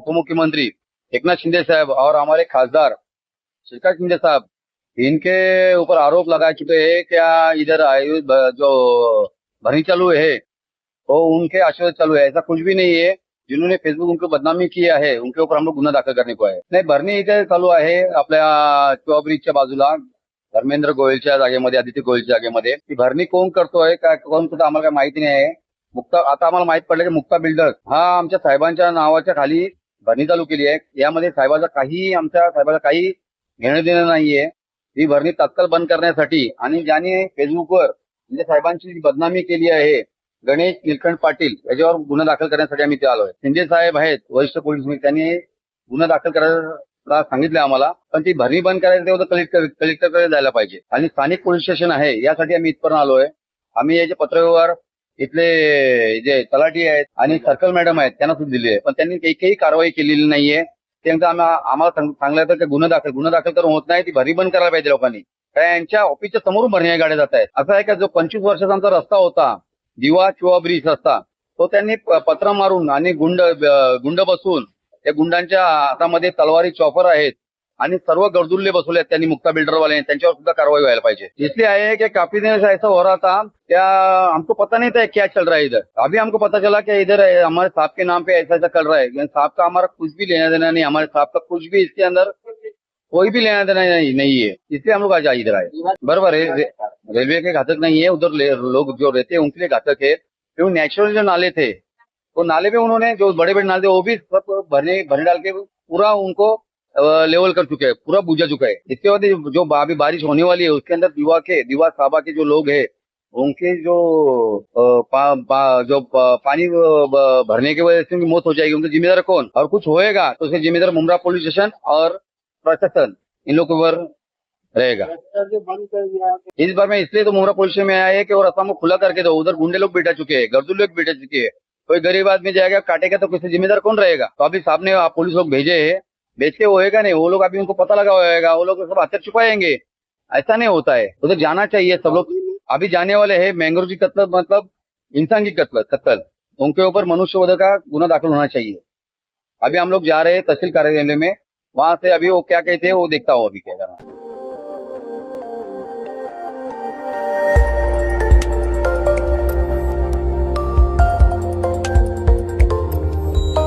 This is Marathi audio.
उपमुख्यमंत्री एकनाथ शिंदे साहब और हमारे खासदार श्रीकांत शिंदे साहब, इनके ऊपर आरोप लगा चुके हैं क्या इधर जो भरनी चालू है वो उनके आशीर्वाद चालू है। ऐसा कुछ भी नहीं है। जिन्होंने फेसबुक उनको बदनामी किया है उनके ऊपर हम लोग गुन्हा दाखल करने को आहे। नाही, भरणी इथे चालू आहे आपल्या चुआ ब्रिजच्या बाजूला धर्मेंद्र गोयलच्या जागेमध्ये, आदित्य गोयलच्या जागेमध्ये। ती भरणी कोण करतोय काय कोण करतो आम्हाला काही माहिती नाही आहे। आता आम्हाला माहित पडलं की मुक्ता बिल्डर्स हा आमच्या साहेबांच्या नावाच्या खाली भरणी चालू केली आहे। यामध्ये आमच्या साहेबाचा काही घेणं देणं नाहीये। ही भरणी तात्काळ बंद करण्यासाठी आणि ज्याने फेसबुकवर म्हणजे साहेबांची बदनामी केली आहे गणेश निलकंठ पाटील याच्यावर गुन्हा दाखल करण्यासाठी आम्ही इथे आलोय। शिंदे साहेब आहेत वरिष्ठ पोलीस, त्यांनी गुन्हा दाखल करायला सांगितलं आम्हाला, पण ती भरणी बंद करायचं तेवढं कलेक्टरकडे जायला पाहिजे आणि स्थानिक पोलीस स्टेशन आहे यासाठी आम्ही इथपर्यंत आलोय। आम्ही याचे पत्रव्यवहार इथले जे तलाठी आहेत आणि सर्कल मॅडम आहेत त्यांना सुद्धा दिली आहे, पण त्यांनी एकही कारवाई केलेली नाहीये। त्यांचं आम्हाला सांगलं तर गुन्हा दाखल करून होत नाही, ती भरणी बंद करायला पाहिजे लोकांनी। काय यांच्या ऑफिसच्या समोरून भरणी गाड्या जात आहेत। असं आहे का जो 25 वर्षाचा आमचा रस्ता होता दिवा चुआ ब्रिज रस्ता, तो त्यांनी पत्र मारून आणि गुंड बसून त्या गुंडांच्या हातामध्ये तलवारी चॉपर आहेत आणि सर्व गरदुल्ले बसवले त्यांनी मुक्ता बिल्डर वाले, त्यांच्यावर सुद्धा कारवाई व्हायला पाहिजे। इसलिए आए कि काफी दिन से ऐसा हो रहा था, क्या हमको पता नहीं था क्या चल रहा है इधर। अभी हमको पता चला कि इधर हमारे साहब के नाम पे ऐसा ऐसा चल रहा है। साहब का हमारा कुछ भी लेना देना नहीं, हमारे साहब का कुछ भी इसके अंदर कोई भी लेना देना नहीं है। इसलिए हम लोग आज इधर आए। बराबर है, रेलवे के घातक नहीं है, उधर लोग जो रहते हैं उनके लिए घातक है। क्यों नेचुरल जो नाले थे तो नाले में उन्होंने जो बड़े बड़े नाले थे वो भी सब भरने डाल के पूरा उनको लेवल कर चुके हैं, पूरा बुझा चुका है। इसके बाद जो अभी बारिश होने वाली है उसके अंदर दीवा साहबा के जो लोग हैं उनके जो पानी भरने की वजह से उनकी मौत हो जाएगी, उनका जिम्मेदार कौन? और कुछ होएगा तो उसके जिम्मेदार मुमरा पुलिस स्टेशन और प्रशासन इन लोगों के ऊपर रहेगा। इस बार में इसलिए तो मुमरा पुलिस में आया है कि वो रास्ता को खुला करके दो। उधर गुंडे लोग बैठा चुके हैं, गर्दू लोग बैठा चुके हैं। कोई गरीब आदमी जाएगा काटेगा तो किसी जिम्मेदार कौन रहेगा? तो अभी साहब ने पुलिस लोग भेजे है, बेच के होएगा नहीं। वो लोग अभी उनको पता लगा होएगा, वो लोग सब हथियार छुपाएंगे। ऐसा नहीं होता है, उधर जाना चाहिए सब लोग। अभी जाने वाले हैं मैंग्रोव की कत्ल, मतलब इंसान की कत्ल, उनके ऊपर मनुष्यवध का गुना दाखिल होना चाहिए। अभी हम लोग जा रहे हैं तहसील कार्यालय में, वहां से अभी वो क्या कहते हैं वो देखता हूँ अभी क्या करना।